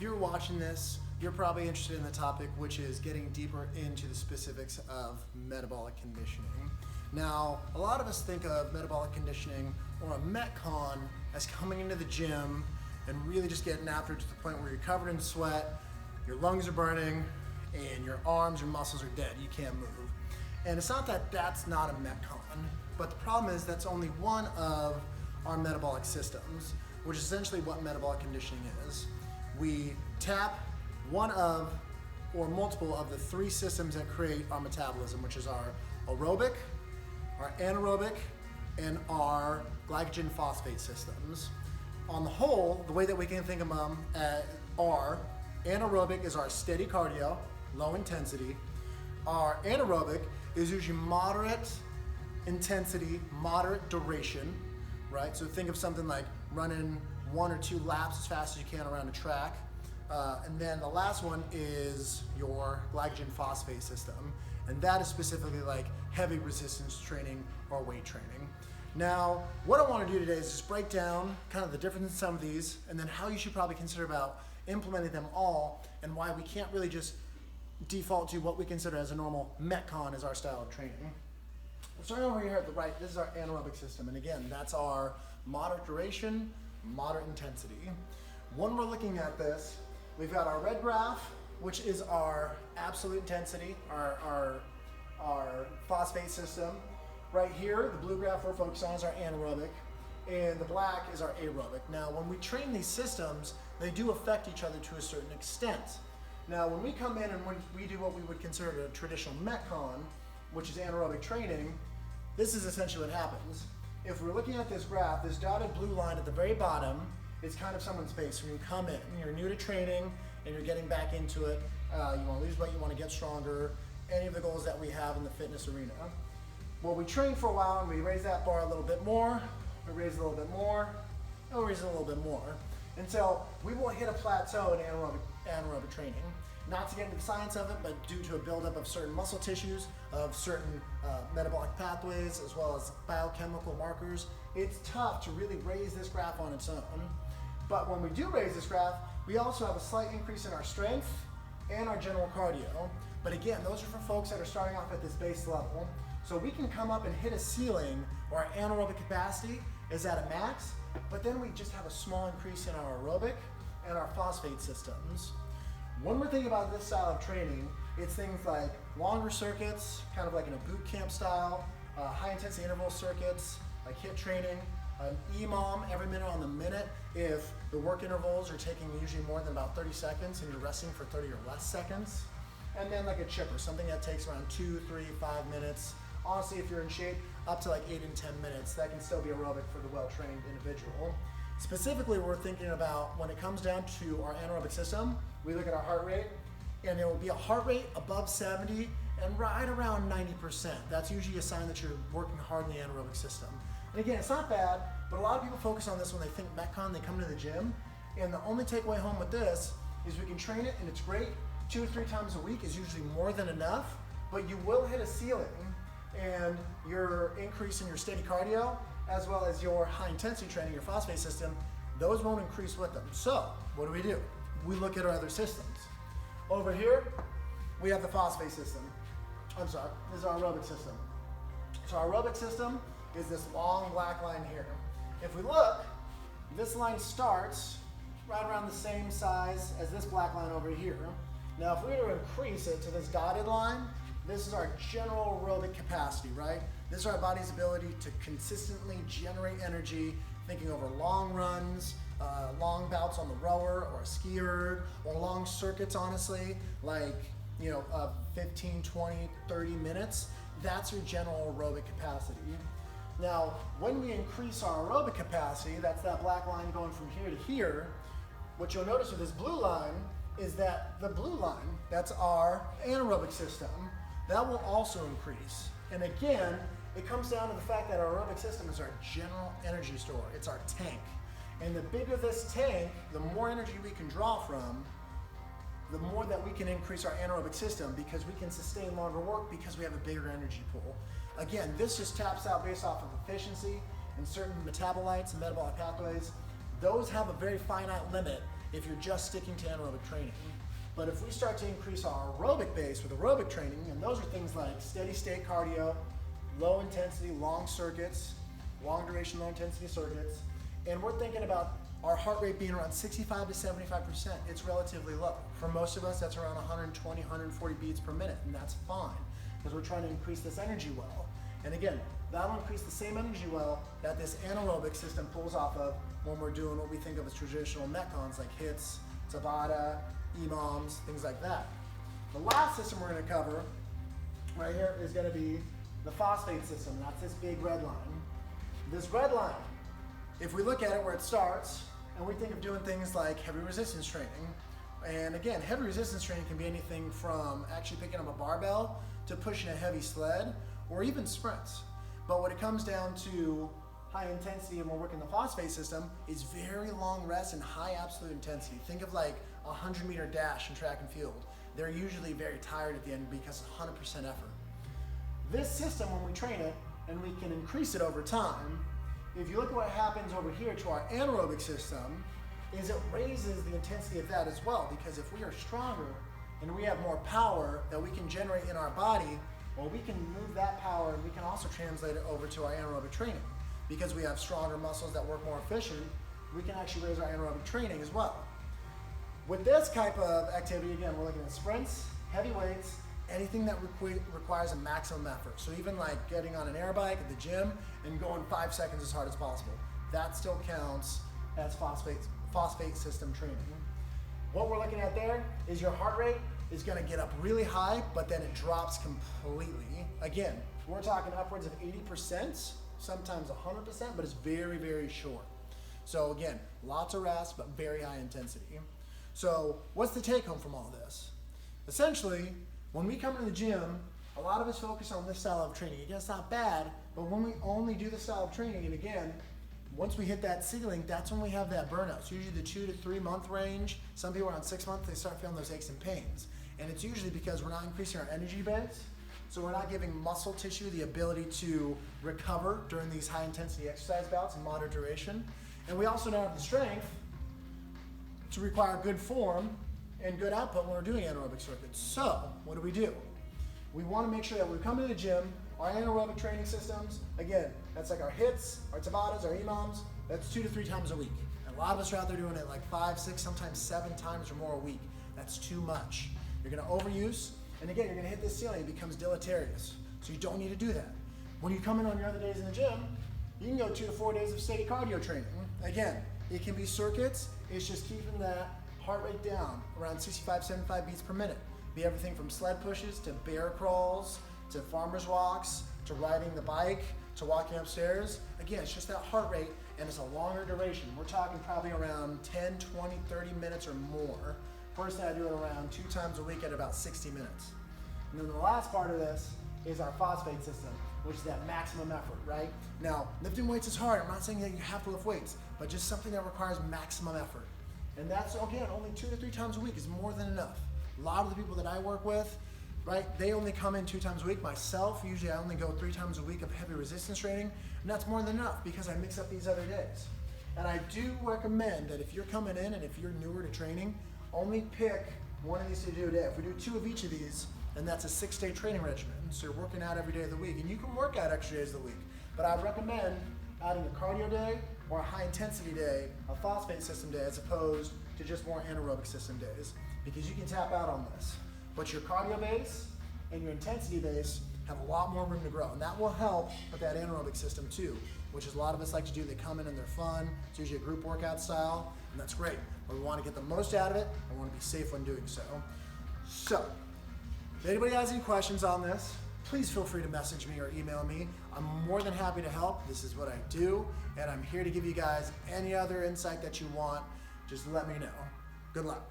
if you're watching this, you're probably interested in the topic, which is getting deeper into the specifics of metabolic conditioning. Now, a lot of us think of metabolic conditioning or a Metcon as coming into the gym and really just getting after it to the point where you're covered in sweat, your lungs are burning, and your arms, your muscles are dead. You can't move. And it's not that that's not a Metcon, but the problem is that's only one of our metabolic systems, which is essentially what metabolic conditioning is. We tap one of or multiple of the three systems that create our metabolism, which is our aerobic, our anaerobic, and our glycogen phosphate systems. On the whole, the way that we can think of them are anaerobic is our steady cardio, low intensity. Our anaerobic is usually moderate intensity, moderate duration, right? So think of something like running 1 or 2 laps as fast as you can around a track. And then the last one is your glycogen phosphate system. And that is specifically like heavy resistance training or weight training. Now, what I want to do today is just break down kind of the difference in some of these and then how you should probably consider about implementing them all and why we can't really just default to what we consider as a normal Metcon as our style of training. Starting over here at the right, this is our anaerobic system. And again, that's our moderate duration, moderate intensity. When we're looking at this, we've got our red graph, which is our absolute intensity, our phosphate system. Right here, the blue graph we're focused on is our anaerobic, and the black is our aerobic. Now, when we train these systems, they do affect each other to a certain extent. Now, when we come in and when we do what we would consider a traditional Metcon, which is anaerobic training, this is essentially what happens. If we're looking at this graph, this dotted blue line at the very bottom is kind of someone's pace. When you come in, you're new to training and you're getting back into it, you want to lose weight, you want to get stronger, any of the goals that we have in the fitness arena. Well, we train for a while and we raise that bar a little bit more, we raise it a little bit more, and we raise it a little bit more. Until we will hit a plateau in anaerobic training. Not to get into the science of it, but due to a buildup of certain muscle tissues, of certain metabolic pathways, as well as biochemical markers, it's tough to really raise this graph on its own. But when we do raise this graph, we also have a slight increase in our strength and our general cardio. But again, those are for folks that are starting off at this base level. So we can come up and hit a ceiling where our anaerobic capacity is at a max, but then we just have a small increase in our aerobic and our phosphate systems. When we're thinking about this style of training, it's things like longer circuits, kind of like in a boot camp style, high intensity interval circuits, like HIIT training, an EMOM every minute on the minute if the work intervals are taking usually more than about 30 seconds and you're resting for 30 or less seconds. And then like a chipper, something that takes around 2, 3, 5 minutes. Honestly, if you're in shape, up to like 8 and 10 minutes, that can still be aerobic for the well-trained individual. Specifically, we're thinking about when it comes down to our anaerobic system, we look at our heart rate, and it will be a heart rate above 70 and right around 90%. That's usually a sign that you're working hard in the anaerobic system. And again, it's not bad, but a lot of people focus on this when they think Metcon, they come to the gym, and the only takeaway home with this is we can train it, and it's great. 2 or 3 times a week is usually more than enough, but you will hit a ceiling, and your increase in your steady cardio, as well as your high intensity training, your phosphate system, those won't increase with them. So what do? We look at our other systems. Over here, we have the phosphate system. This is our aerobic system. So our aerobic system is this long black line here. If we look, this line starts right around the same size as this black line over here. Now, if we were to increase it to this dotted line, this is our general aerobic capacity, right? This is our body's ability to consistently generate energy, thinking over long runs, long bouts on the rower or a ski erg, or long circuits, honestly, like 15, 20, 30 minutes. That's your general aerobic capacity. Now, when we increase our aerobic capacity, that's that black line going from here to here, what you'll notice with this blue line is that the blue line, that's our anaerobic system, that will also increase. And again, it comes down to the fact that our aerobic system is our general energy store. It's our tank. And the bigger this tank, the more energy we can draw from, the more that we can increase our anaerobic system because we can sustain longer work because we have a bigger energy pool. Again, this just taps out based off of efficiency and certain metabolites and metabolic pathways. Those have a very finite limit if you're just sticking to anaerobic training. But if we start to increase our aerobic base with aerobic training, and those are things like steady state cardio, low intensity, long circuits, long duration, low intensity circuits, and we're thinking about our heart rate being around 65 to 75%, it's relatively low. For most of us, that's around 120, 140 beats per minute, and that's fine, because we're trying to increase this energy well. And again, that'll increase the same energy well that this anaerobic system pulls off of when we're doing what we think of as traditional Metcons, like HIITs, Tabata, EMOMs, things like that. The last system we're going to cover right here is going to be the phosphate system. That's this big red line. This red line, if we look at it where it starts, and we think of doing things like heavy resistance training, and again, heavy resistance training can be anything from actually picking up a barbell to pushing a heavy sled, or even sprints. But when it comes down to high intensity and we're working the phosphate system, it's very long rests and high absolute intensity. Think of like a 100-meter dash in track and field. They're usually very tired at the end because of 100% effort. This system, when we train it, and we can increase it over time, if you look at what happens over here to our anaerobic system, is it raises the intensity of that as well, because if we are stronger and we have more power that we can generate in our body, well, we can move that power and we can also translate it over to our anaerobic training. Because we have stronger muscles that work more efficient, we can actually raise our anaerobic training as well. With this type of activity, again, we're looking at sprints, heavy weights, anything that requires a maximum effort. So even like getting on an air bike at the gym and going 5 seconds as hard as possible, that still counts as phosphate system training. What we're looking at there is your heart rate is going to get up really high, but then it drops completely. Again, we're talking upwards of 80%, sometimes 100%, but it's very, very short. So again, lots of rest, but very high intensity. So what's the take home from all this? Essentially, when we come to the gym, a lot of us focus on this style of training. Again, it's not bad, but when we only do this style of training, and again, once we hit that ceiling, that's when we have that burnout. It's usually the 2 to 3 month range. Some people around 6 months, they start feeling those aches and pains. And it's usually because we're not increasing our energy base, so we're not giving muscle tissue the ability to recover during these high intensity exercise bouts in moderate duration. And we also don't have the strength to require good form and good output when we're doing anaerobic circuits. So what do? We want to make sure that when we come to the gym, our anaerobic training systems, again, that's like our HIITs, our Tabatas, our EMOMs, that's 2 to 3 times a week. And a lot of us are out there doing it like 5, 6, sometimes 7 times or more a week. That's too much. You're going to overuse, and again, you're going to hit this ceiling, it becomes deleterious. So you don't need to do that. When you come in on your other days in the gym, you can go 2 to 4 days of steady cardio training. Again, it can be circuits, it's just keeping that heart rate down around 65, 75 beats per minute. Be everything from sled pushes to bear crawls, to farmer's walks, to riding the bike, to walking upstairs. Again, it's just that heart rate, and it's a longer duration. We're talking probably around 10, 20, 30 minutes or more. Personally, I do it around 2 times a week at about 60 minutes. And then the last part of this is our phosphate system, which is that maximum effort, right? Now, lifting weights is hard. I'm not saying that you have to lift weights, but just something that requires maximum effort. And that's, again, only 2 to 3 times a week is more than enough. A lot of the people that I work with, right, they only come in 2 times a week. Myself, usually I only go 3 times a week of heavy resistance training, and that's more than enough because I mix up these other days. And I do recommend that if you're coming in and if you're newer to training, only pick one of these to do a day. If we do 2 of each of these, and that's a 6-day training regimen. So you're working out every day of the week, and you can work out extra days of the week. But I recommend adding a cardio day or a high intensity day, a phosphate system day, as opposed to just more anaerobic system days, because you can tap out on this. But your cardio base and your intensity base have a lot more room to grow, and that will help with that anaerobic system too, which is a lot of us like to do. They come in and they're fun. It's usually a group workout style, and that's great. But we want to get the most out of it, and we want to be safe when doing so. So, if anybody has any questions on this, please feel free to message me or email me. I'm more than happy to help. This is what I do, and I'm here to give you guys any other insight that you want. Just let me know. Good luck.